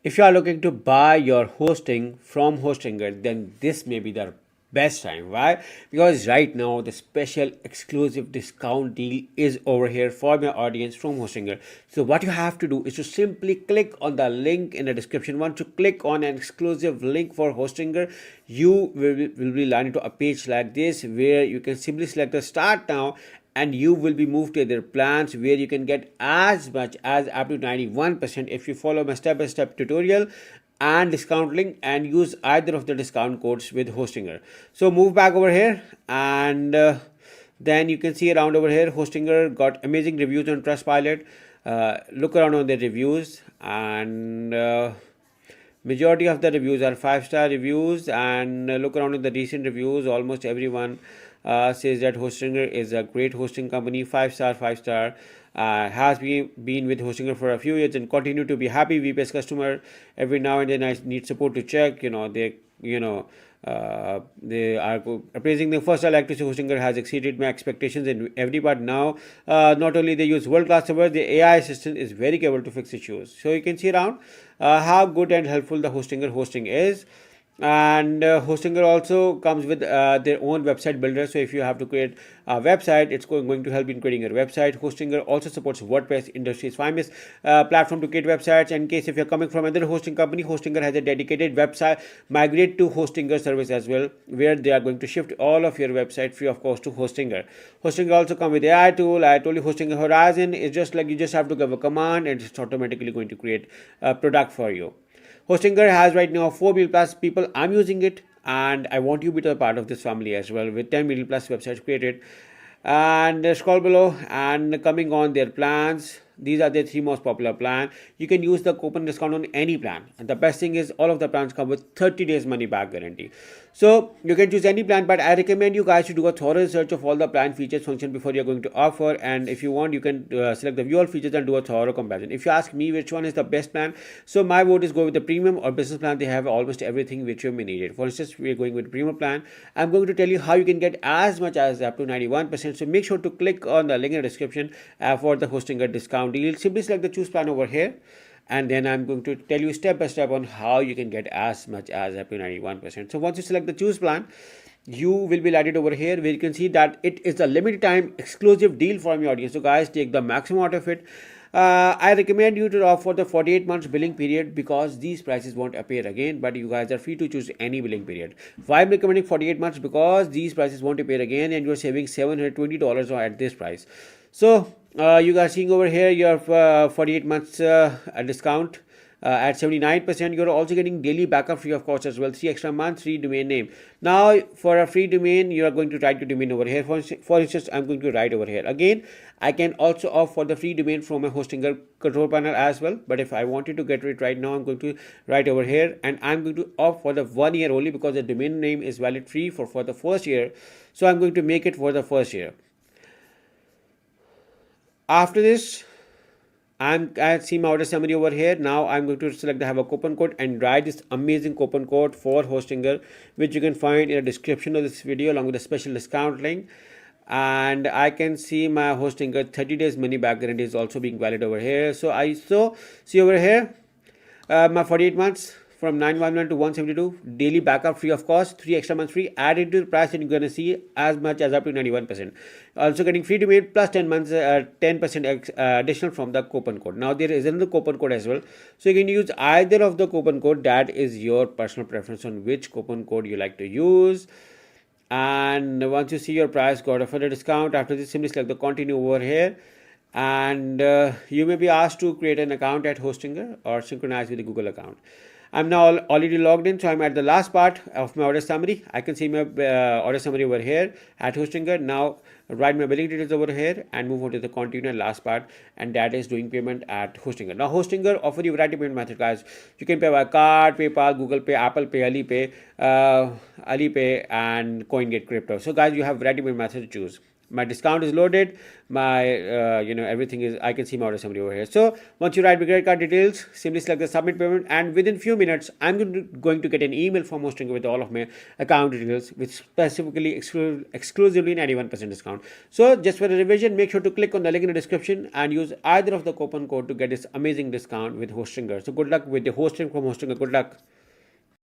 If you are looking to buy your hosting from Hostinger, then this may be the best time. Why? Because right now the special exclusive discount deal is over here for my audience from Hostinger. So what you have to do is to simply click on the link in the description. Once you click on an exclusive link for Hostinger, you will be landed to a page like this where you can simply select the start now, and you will be moved to their plans where you can get as much as up to 91% if you follow my step-by-step tutorial and discount link and use either of the discount codes with Hostinger. So move back over here, and then you can see around over here Hostinger got amazing reviews on Trustpilot. Look around on the reviews, and majority of the reviews are 5-star reviews. And look around in the recent reviews, almost everyone says that Hostinger is a great hosting company. 5-star, 5-star. Has been with Hostinger for a few years and continue to be happy VPS customer. Every now and then I need support to check. They are appraising them. First, I like to say Hostinger has exceeded my expectations in every part. Now, not only they use world-class servers, the AI assistant is very capable to fix issues. So you can see around how good and helpful the Hostinger hosting is. And Hostinger also comes with their own website builder. So if you have to create a website, it's going to help in creating your website. Hostinger also supports WordPress, industry's famous platform to create websites. In case if you're coming from another hosting company, Hostinger has a dedicated website migrate to Hostinger service as well, where they are going to shift all of your website free of cost to Hostinger. Hostinger also come with AI tool. I told you Hostinger Horizon is just like you just have to give a command and it's automatically going to create a product for you. Hostinger has right now 4 million plus people. I'm using it, and I want you to be a part of this family as well with 10 million plus websites created. And scroll below and coming on their plans. These are the 3 most popular plan. You can use the coupon discount on any plan. And the best thing is all of the plans come with 30 days money back guarantee. So you can choose any plan, but I recommend you guys to do a thorough research of all the plan features function before you're going to offer. And if you want, you can select the view all features and do a thorough comparison. If you ask me which one is the best plan, so my vote is go with the premium or business plan. They have almost everything which you may need it. For instance, we're going with the premium plan. I'm going to tell you how you can get as much as up to 91%. So make sure to click on the link in the description for the Hostinger discount deal. Simply select the choose plan over here, and then I'm going to tell you step by step on how you can get as much as up to 91%. So once you select the choose plan, you will be landed over here where you can see that it is a limited time exclusive deal for my audience. So guys, take the maximum out of it. I recommend you to opt for the 48 months billing period because these prices won't appear again, but you guys are free to choose any billing period. Why I'm recommending 48 months? Because these prices won't appear again and you're saving $720 at this price. So you guys seeing over here your 48 months discount at 79%. You're also getting daily backup free of cost as well. 3 extra months, free domain name. Now for a free domain, you are going to write your domain over here. For instance, I'm going to write over here. Again, I can also opt for the free domain from a Hostinger control panel as well. But if I wanted to get it right now, I'm going to write over here, and I'm going to opt for the 1 year only because the domain name is valid free for the first year. So I'm going to make it for the first year. After this, I see my order summary over here. Now I'm going to select the have a coupon code and write this amazing coupon code for Hostinger, which you can find in the description of this video along with a special discount link. And I can see my Hostinger 30 days money back guarantee is also being valid over here. So I see over here my 48 months from 911 to 172 daily backup free of cost, 3 extra months free added to the price, and you're gonna see as much as up to 91%. Also getting free domain plus 10 months 10% additional from the coupon code. Now there is another coupon code as well, so you can use either of the coupon code. That is your personal preference on which coupon code you like to use. And once you see your price got a further discount, after this simply select the continue over here, and you may be asked to create an account at Hostinger or synchronize with the Google account. I'm now already logged in, so I'm at the last part of my order summary. I can see my order summary over here at Hostinger. Now write my billing details over here and move on to the continue and last part, and that is doing payment at Hostinger. Now Hostinger offer you variety of payment methods, guys. You can pay by card, PayPal, Google Pay, Apple Pay, Alipay, and CoinGate Crypto. So guys, you have variety of payment methods to choose. my discount is loaded, my everything is, I can see my order summary over here. So once you write my credit card details, simply select the submit payment, and within few minutes I'm going to get an email from Hostinger with all of my account details, which specifically exclusively 91% discount. So just for the revision, make sure to click on the link in the description and use either of the coupon code to get this amazing discount with Hostinger. So good luck with the hosting from Hostinger. Good luck.